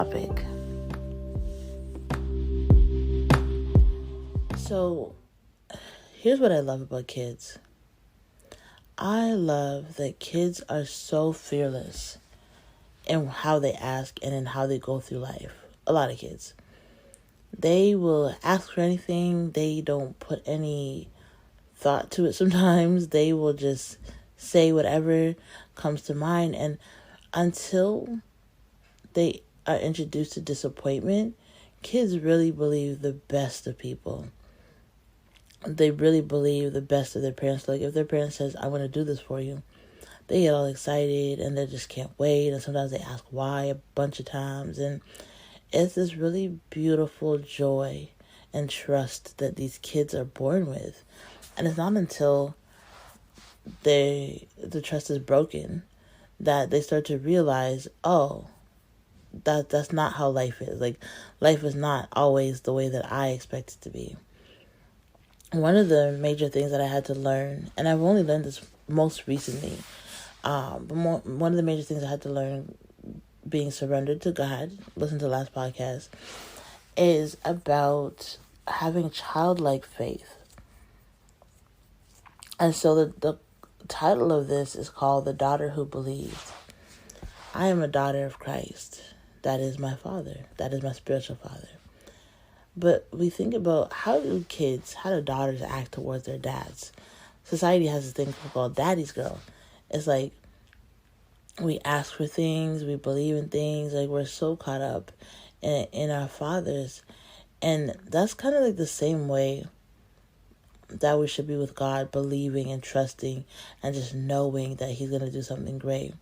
topic. So, here's what I love about kids. I love that kids are so fearless in how they ask and in how they go through life. A lot of kids. They will ask for anything. They don't put any thought to it sometimes. They will just say whatever comes to mind. And until they are introduced to disappointment, kids really believe the best of people. They really believe the best of their parents. Like if their parent says, "I want to do this for you," they get all excited and they just can't wait. And sometimes they ask why a bunch of times. And it's this really beautiful joy and trust that these kids are born with. And it's not until the trust is broken that they start to realize, oh, that's not how life is. Like, life is not always the way that I expect it to be. One of the major things that I had to learn, and I've only learned this most recently, one of the major things I had to learn being surrendered to God, listen to the last podcast, is about having childlike faith. And so the title of this is called The Daughter Who Believed. I am a daughter of Christ. That is my father. That is my spiritual father. But we think about how do daughters act towards their dads? Society has this thing called daddy's girl. It's like we ask for things, we believe in things, like we're so caught up in our fathers. And that's kind of like the same way that we should be with God, believing and trusting and just knowing that he's going to do something great.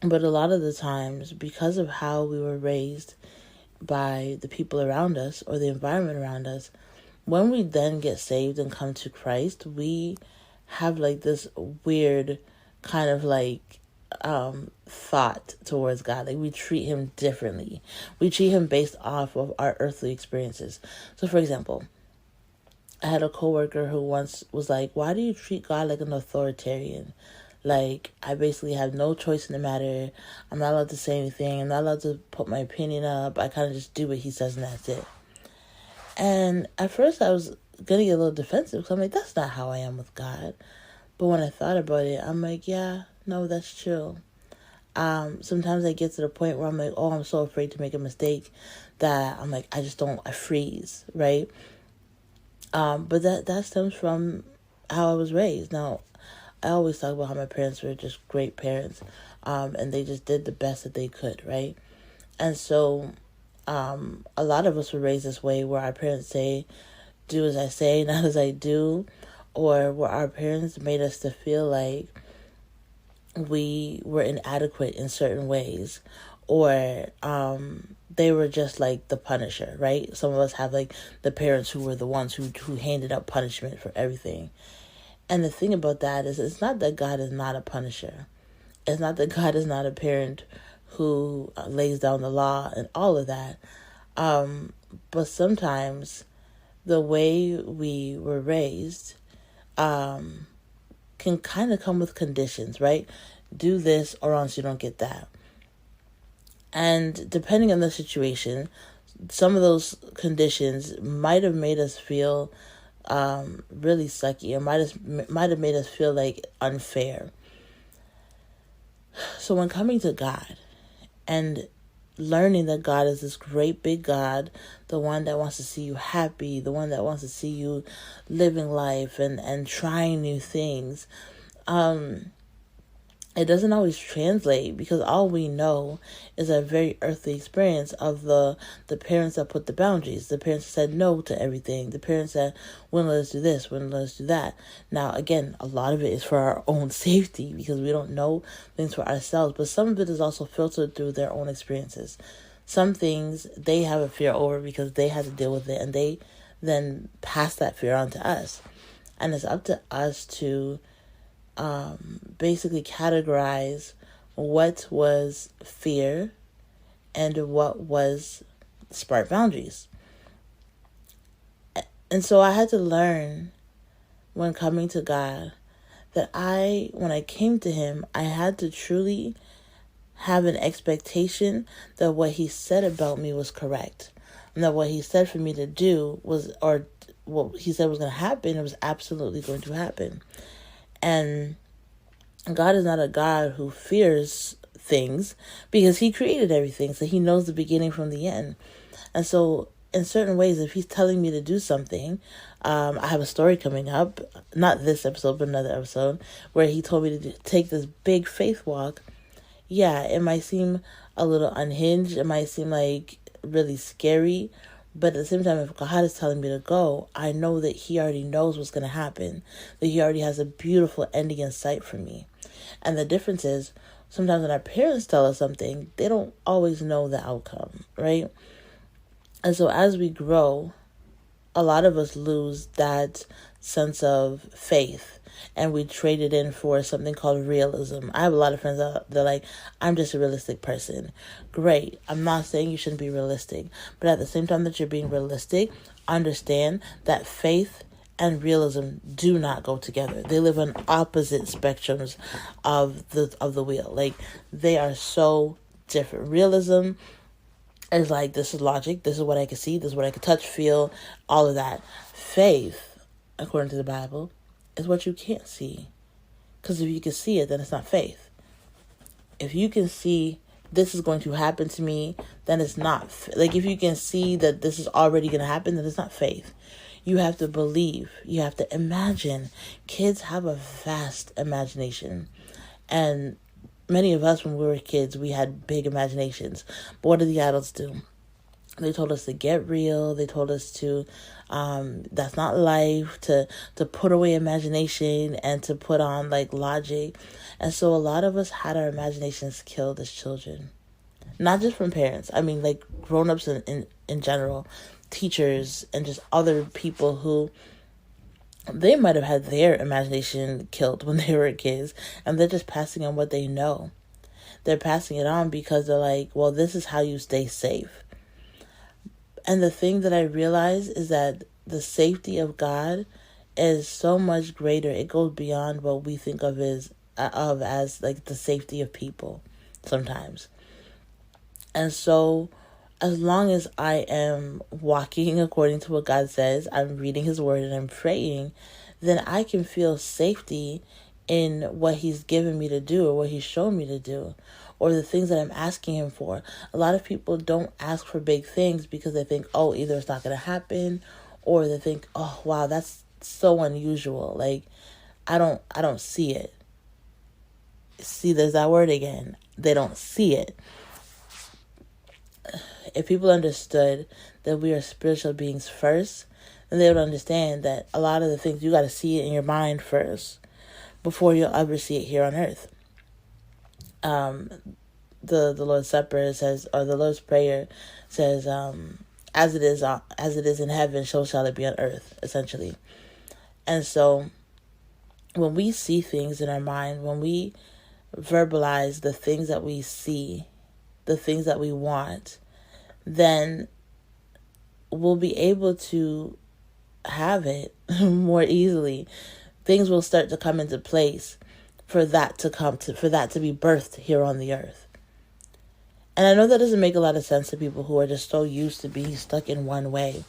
But a lot of the times, because of how we were raised by the people around us or the environment around us, when we then get saved and come to Christ, we have like this weird kind of like thought towards God. Like we treat him differently. We treat him based off of our earthly experiences. So for example, I had a coworker who once was like, "Why do you treat God like an authoritarian? Like, I basically have no choice in the matter. I'm not allowed to say anything. I'm not allowed to put my opinion up. I kind of just do what he says and that's it." And at first I was going to get a little defensive because I'm like, that's not how I am with God. But when I thought about it, I'm like, yeah, no, that's true. Sometimes I get to the point where I'm like, oh, I'm so afraid to make a mistake that I'm like, I freeze, right? But that stems from how I was raised. Now, I always talk about how my parents were just great parents, and they just did the best that they could, right? And so, a lot of us were raised this way where our parents say, "Do as I say, not as I do," or where our parents made us to feel like we were inadequate in certain ways, or they were just like the punisher, right? Some of us have like the parents who were the ones who handed out punishment for everything. And the thing about that is it's not that God is not a punisher. It's not that God is not a parent who lays down the law and all of that. But sometimes the way we were raised can kind of come with conditions, right? Do this or else you don't get that. And depending on the situation, some of those conditions might have made us feel really sucky, or might have made us feel like unfair. So when coming to God and learning that God is this great big God, the one that wants to see you happy, the one that wants to see you living life and trying new things, it doesn't always translate because all we know is a very earthly experience of the parents that put the boundaries, the parents that said no to everything, the parents that wouldn't let us do this, wouldn't let us do that. Now, again, a lot of it is for our own safety because we don't know things for ourselves, but some of it is also filtered through their own experiences. Some things they have a fear over because they had to deal with it and they then pass that fear on to us. And it's up to us to basically categorize what was fear and what was smart boundaries. And so I had to learn when coming to God that when I came to him, I had to truly have an expectation that what he said about me was correct. And that what he said for me to do was, or what he said was going to happen, it was absolutely going to happen. And God is not a God who fears things, because he created everything. So he knows the beginning from the end. And so in certain ways, if he's telling me to do something, I have a story coming up, not this episode, but another episode, where he told me to take this big faith walk. Yeah, it might seem a little unhinged. It might seem like really scary. But at the same time, if God is telling me to go, I know that he already knows what's going to happen. That he already has a beautiful ending in sight for me. And the difference is, sometimes when our parents tell us something, they don't always know the outcome, right? And so as we grow, a lot of us lose that sense of faith, and we trade it in for something called realism. I have a lot of friends that they're like, I'm just a realistic person. Great. I'm not saying you shouldn't be realistic, but at the same time that you're being realistic, understand that faith and realism do not go together. They live on opposite spectrums of the wheel. Like, they are so different. Realism is like, this is logic, this is what I can see, this is what I can touch, feel, all of that. Faith, according to the Bible, is what you can't see. Because if you can see it, then it's not faith. If you can see this is going to happen to me, then it's not. Like, if you can see that this is already going to happen, then it's not faith. You have to believe. You have to imagine. Kids have a vast imagination. And many of us, when we were kids, we had big imaginations. But what did the adults do? They told us to get real. They told us to, that's not life, to put away imagination and to put on like logic. And so a lot of us had our imaginations killed as children. Not just from parents. I mean, like grown-ups in general, teachers, and just other people who, they might have had their imagination killed when they were kids, and they're just passing on what they know. They're passing it on because they're like, well, this is how you stay safe. And the thing that I realize is that the safety of God is so much greater. It goes beyond what we think of as like the safety of people sometimes. And so as long as I am walking according to what God says, I'm reading his word and I'm praying, then I can feel safety in what he's given me to do, or what he's shown me to do, or the things that I'm asking him for. A lot of people don't ask for big things because they think, oh, either it's not going to happen, or they think, oh, wow, that's so unusual. Like, I don't see it. See, there's that word again. They don't see it. If people understood that we are spiritual beings first, then they would understand that a lot of the things, you got to see it in your mind first before you'll ever see it here on earth. The Lord's Supper says, or the Lord's Prayer says, as it is in heaven, so shall it be on earth, essentially. And so when we see things in our mind, when we verbalize the things that we see, the things that we want, then we'll be able to have it more easily. Things will start to come into place for that to be birthed here on the earth. And I know that doesn't make a lot of sense to people who are just so used to being stuck in one way.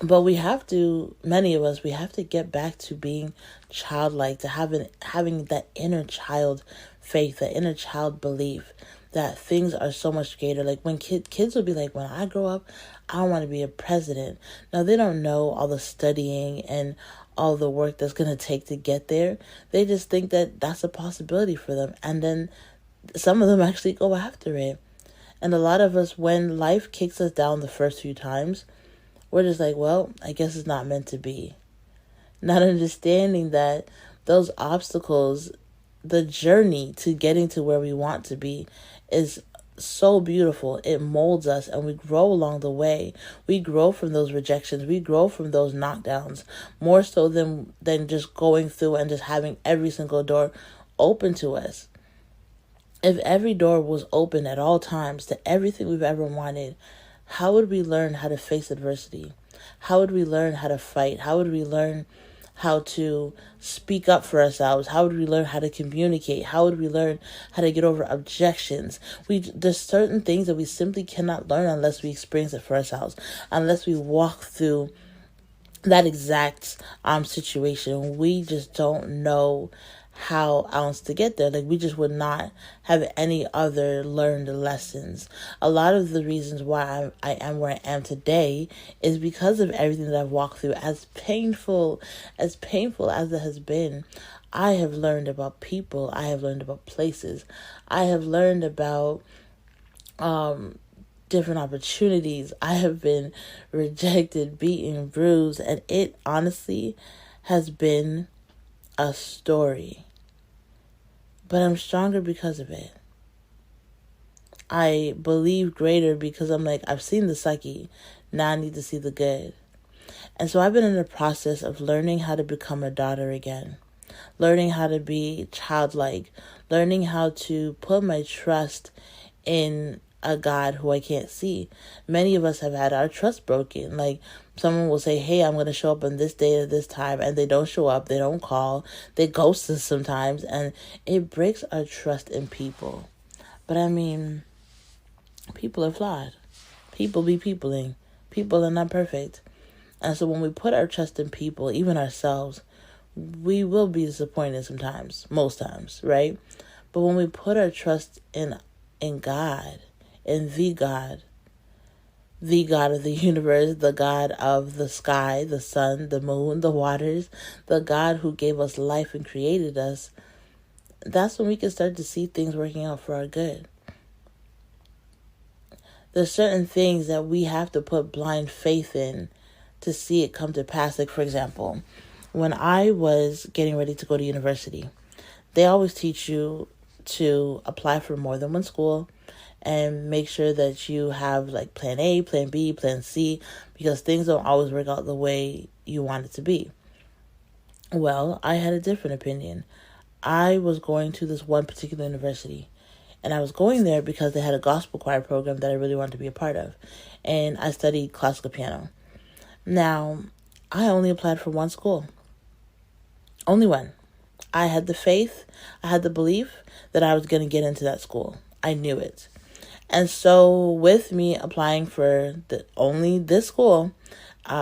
But many of us, we have to get back to being childlike, to having that inner child faith, that inner child belief that things are so much greater. Like when kids will be like, when I grow up, I want to be a president. Now, they don't know all the studying and all the work that's going to take to get there. They just think that that's a possibility for them. And then some of them actually go after it. And a lot of us, when life kicks us down the first few times, we're just like, well, I guess it's not meant to be. Not understanding that those obstacles, the journey to getting to where we want to be, is so beautiful. It molds us and we grow along the way. We grow from those rejections. We grow from those knockdowns more so than just going through and just having every single door open to us. If every door was open at all times to everything we've ever wanted, how would we learn how to face adversity? How would we learn how to fight? How would we learn how to speak up for ourselves? How would we learn how to communicate? How would we learn how to get over objections? There's certain things that we simply cannot learn unless we experience it for ourselves, unless we walk through that exact situation. We just don't know how else to get there. Like, we just would not have any other learned lessons. A lot of the reasons why I am where I am today is because of everything that I've walked through. As painful as it has been, I have learned about people. I have learned about places. I have learned about different opportunities. I have been rejected, beaten, bruised, and it honestly has been a story. But I'm stronger because of it. I believe greater because I'm like, I've seen the sucky, now I need to see the good. And so I've been in the process of learning how to become a daughter again, learning how to be childlike, learning how to put my trust in a God who I can't see. Many of us have had our trust broken. Like, someone will say, hey, I'm going to show up on this day at this time, and they don't show up, they don't call, they ghost us sometimes, and it breaks our trust in people. But I mean, people are flawed. People be peopling. People are not perfect. And so when we put our trust in people, even ourselves, we will be disappointed sometimes, most times, right? But when we put our trust in God, in the God of the universe, the God of the sky, the sun, the moon, the waters, the God who gave us life and created us, that's when we can start to see things working out for our good. There's certain things that we have to put blind faith in to see it come to pass. Like, for example, when I was getting ready to go to university, they always teach you to apply for more than one school and make sure that you have like plan A, plan B, plan C, because things don't always work out the way you want it to be. Well, I had a different opinion. I was going to this one particular university, and I was going there because they had a gospel choir program that I really wanted to be a part of. And I studied classical piano. Now, I only applied for one school. Only one. I had the faith, I had the belief that I was going to get into that school. I knew it. And so with me applying for only this school,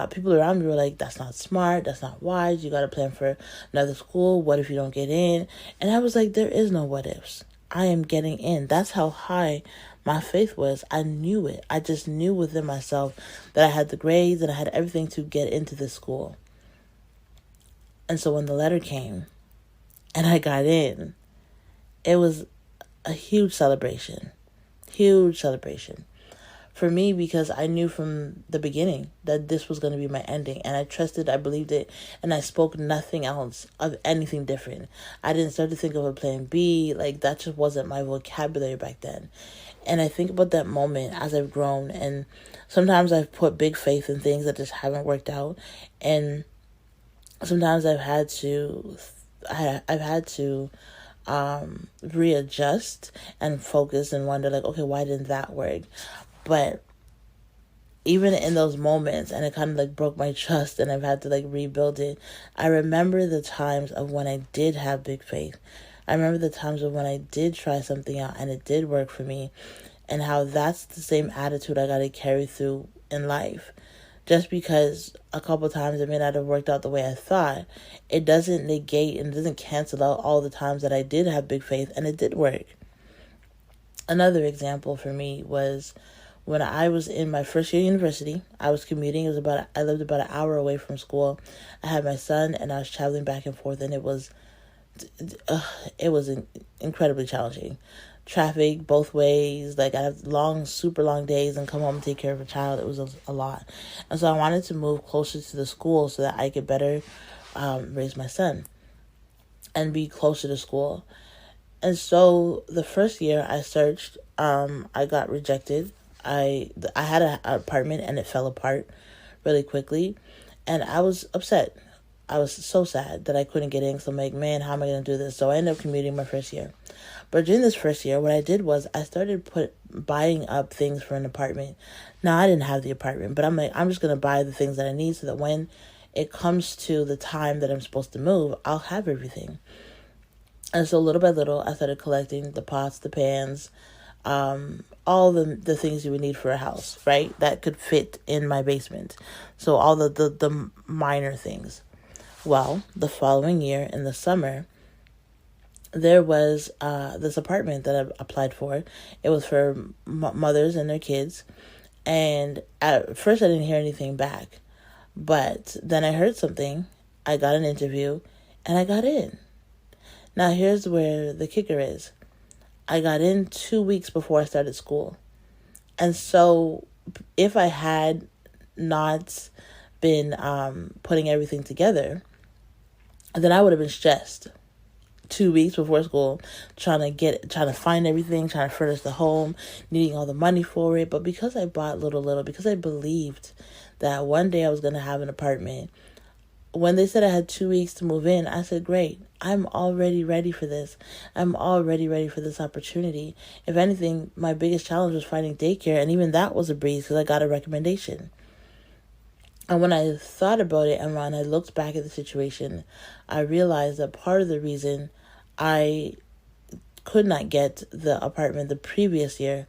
people around me were like, that's not smart, that's not wise, you got to plan for another school, what if you don't get in? And I was like, there is no what ifs. I am getting in. That's how high my faith was. I knew it. I just knew within myself that I had the grades and I had everything to get into this school. And so when the letter came and I got in, it was a huge celebration. Huge celebration for me, because I knew from the beginning that this was going to be my ending, and I trusted, I believed it, and I spoke nothing else of anything different. I didn't start to think of a plan B. Like, that just wasn't my vocabulary back then. And I think about that moment as I've grown, and sometimes I've put big faith in things that just haven't worked out, and sometimes I've had to readjust and focus and wonder, like, okay, why didn't that work? But even in those moments, and it kind of like broke my trust, and I've had to like rebuild it, I remember the times of when I did have big faith. I remember the times of when I did try something out and it did work for me, and how that's the same attitude I got to carry through in life. Just because a couple times it may not have worked out the way I thought, it doesn't negate and doesn't cancel out all the times that I did have big faith and it did work. Another example for me was when I was in my first year of university. I was commuting. I lived about an hour away from school. I had my son and I was traveling back and forth, and it was incredibly challenging. Traffic both ways, like I have super long days, and come home and take care of a child. It was a lot. And so I wanted to move closer to the school so that I could better raise my son and be closer to school. And so the first year I searched, I got rejected. I had an apartment and it fell apart really quickly, and I was upset. I was so sad that I couldn't get in. So I'm like, man, how am I going to do this? So I ended up commuting my first year. But during this first year, what I did was I started buying up things for an apartment. Now, I didn't have the apartment, but I'm like, I'm just going to buy the things that I need so that when it comes to the time that I'm supposed to move, I'll have everything. And so little by little, I started collecting the pots, the pans, all the things you would need for a house, right? That could fit in my basement. So all the minor things. Well, the following year in the summer, there was this apartment that I applied for. It was for mothers and their kids. And at first I didn't hear anything back. But then I heard something. I got an interview and I got in. Now here's where the kicker is. I got in 2 weeks before I started school. And so if I had not been putting everything together, then I would have been stressed 2 weeks before school, trying to find everything, trying to furnish the home, needing all the money for it. But because I bought little, because I believed that one day I was going to have an apartment, when they said I had 2 weeks to move in, I said, great, I'm already ready for this. I'm already ready for this opportunity. If anything, my biggest challenge was finding daycare, and even that was a breeze because I got a recommendation. And when I thought about it and when I looked back at the situation, I realized that part of the reason I could not get the apartment the previous year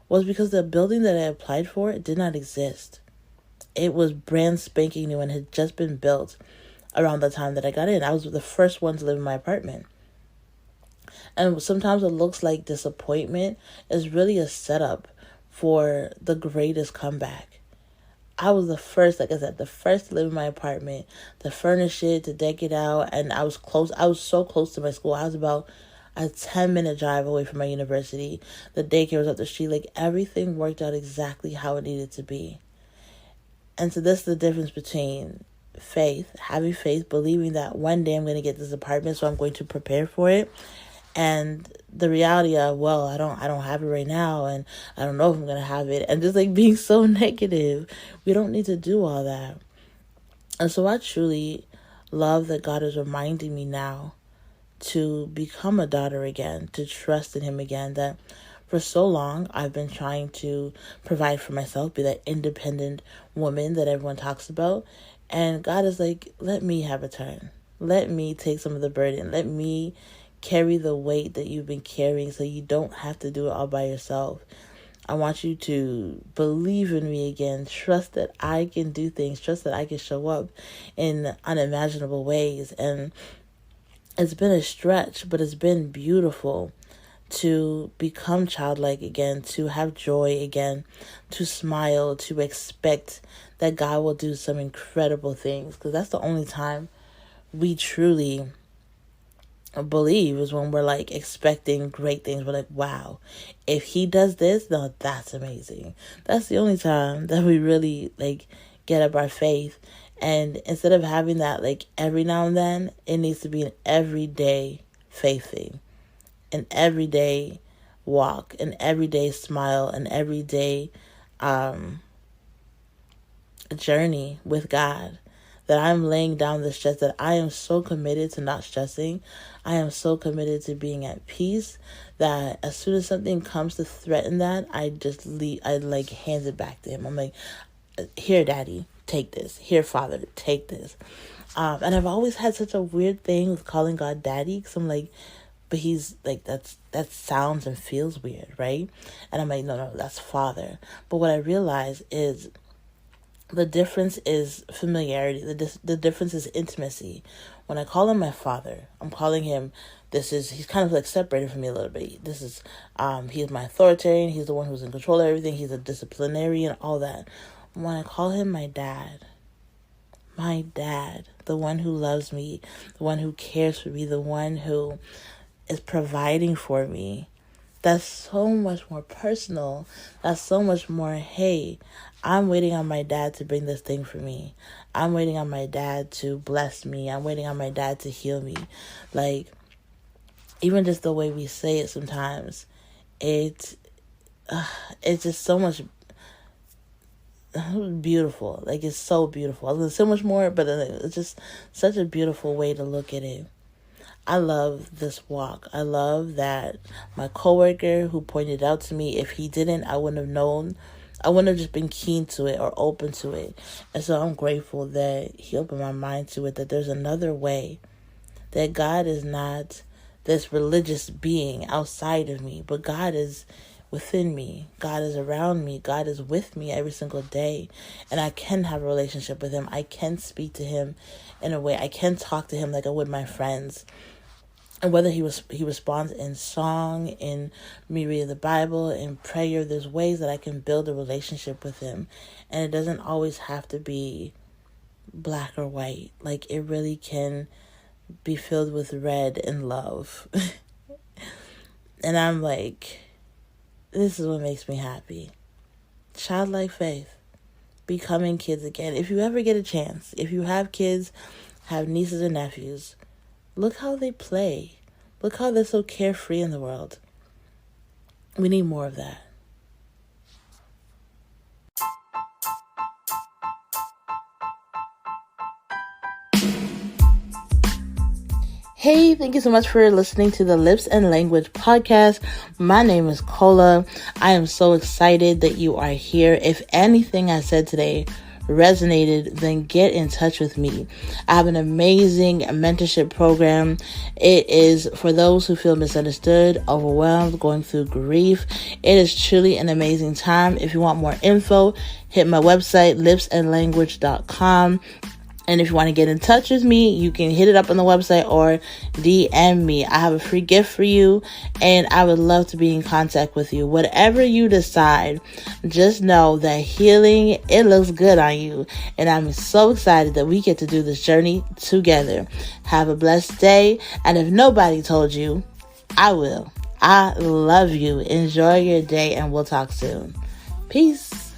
was because the building that I applied for did not exist. It was brand spanking new and had just been built around the time that I got in. I was the first one to live in my apartment. And sometimes what looks like disappointment is really a setup for the greatest comeback. I was the first, like I said, the first to live in my apartment, to furnish it, to deck it out. And I was close. I was so close to my school. I was about a 10-minute drive away from my university. The daycare was up the street. Like, everything worked out exactly how it needed to be. And so this is the difference between faith, having faith, believing that one day I'm going to get this apartment, so I'm going to prepare for it. And the reality of, well, I don't have it right now, and I don't know if I'm going to have it. And just like being so negative, we don't need to do all that. And so I truly love that God is reminding me now to become a daughter again, to trust in him again, that for so long I've been trying to provide for myself, be that independent woman that everyone talks about. And God is like, let me have a turn. Let me take some of the burden. Let me carry the weight that you've been carrying so you don't have to do it all by yourself. I want you to believe in me again. Trust that I can do things. Trust that I can show up in unimaginable ways. And it's been a stretch, but it's been beautiful to become childlike again, to have joy again, to smile, to expect that God will do some incredible things. Because that's the only time we truly believe, is when we're like expecting great things. We're like, wow, if he does this, no, that's amazing. That's the only time that we really like get up our faith. And instead of having that like every now and then, it needs to be an everyday faith thing, an everyday walk, an everyday smile, an everyday journey with God. That I'm laying down the stress, that I am so committed to not stressing. I am so committed to being at peace that as soon as something comes to threaten that, I just leave, I like hand it back to him. I'm like, here, Daddy, take this. Here, Father, take this. And I've always had such a weird thing with calling God Daddy, because I'm like, but he's like, that sounds and feels weird, right? And I'm like, no, that's Father. But what I realize is the difference is familiarity. The difference is intimacy. When I call him my Father, I'm calling him, he's kind of like separated from me a little bit. He's my authoritarian. He's the one who's in control of everything. He's a disciplinarian, all that. When I call him my dad, the one who loves me, the one who cares for me, the one who is providing for me, that's so much more personal. That's so much more, hey, I'm waiting on my dad to bring this thing for me. I'm waiting on my dad to bless me. I'm waiting on my dad to heal me. Like, even just the way we say it sometimes, it's just so much beautiful. Like, it's so beautiful. There's so much more, but it's just such a beautiful way to look at it. I love this walk. I love that my coworker who pointed out to me, if he didn't, I wouldn't have known I wouldn't have just been keen to it or open to it. And so I'm grateful that he opened my mind to it, that there's another way, that God is not this religious being outside of me, but God is within me. God is around me. God is with me every single day. And I can have a relationship with him. I can speak to him in a way. I can talk to him like I would my friends. And whether he responds in song, in me reading the Bible, in prayer, there's ways that I can build a relationship with him. And it doesn't always have to be black or white. Like, it really can be filled with red and love. And I'm like, this is what makes me happy. Childlike faith. Becoming kids again. If you ever get a chance, if you have kids, have nieces and nephews, look how they play. Look how they're so carefree in the world. We need more of that. Hey, thank you so much for listening to the Lips and Language podcast. My name is Kola. I am so excited that you are here. If anything I said today resonated, then get in touch with me. I have an amazing mentorship program. It is for those who feel misunderstood, overwhelmed, going through grief. It is truly an amazing time. If you want more info, hit my website, lipsandlanguage.com. And if you want to get in touch with me, you can hit it up on the website or DM me. I have a free gift for you, and I would love to be in contact with you. Whatever you decide, just know that healing, it looks good on you. And I'm so excited that we get to do this journey together. Have a blessed day. And if nobody told you, I will. I love you. Enjoy your day, and we'll talk soon. Peace.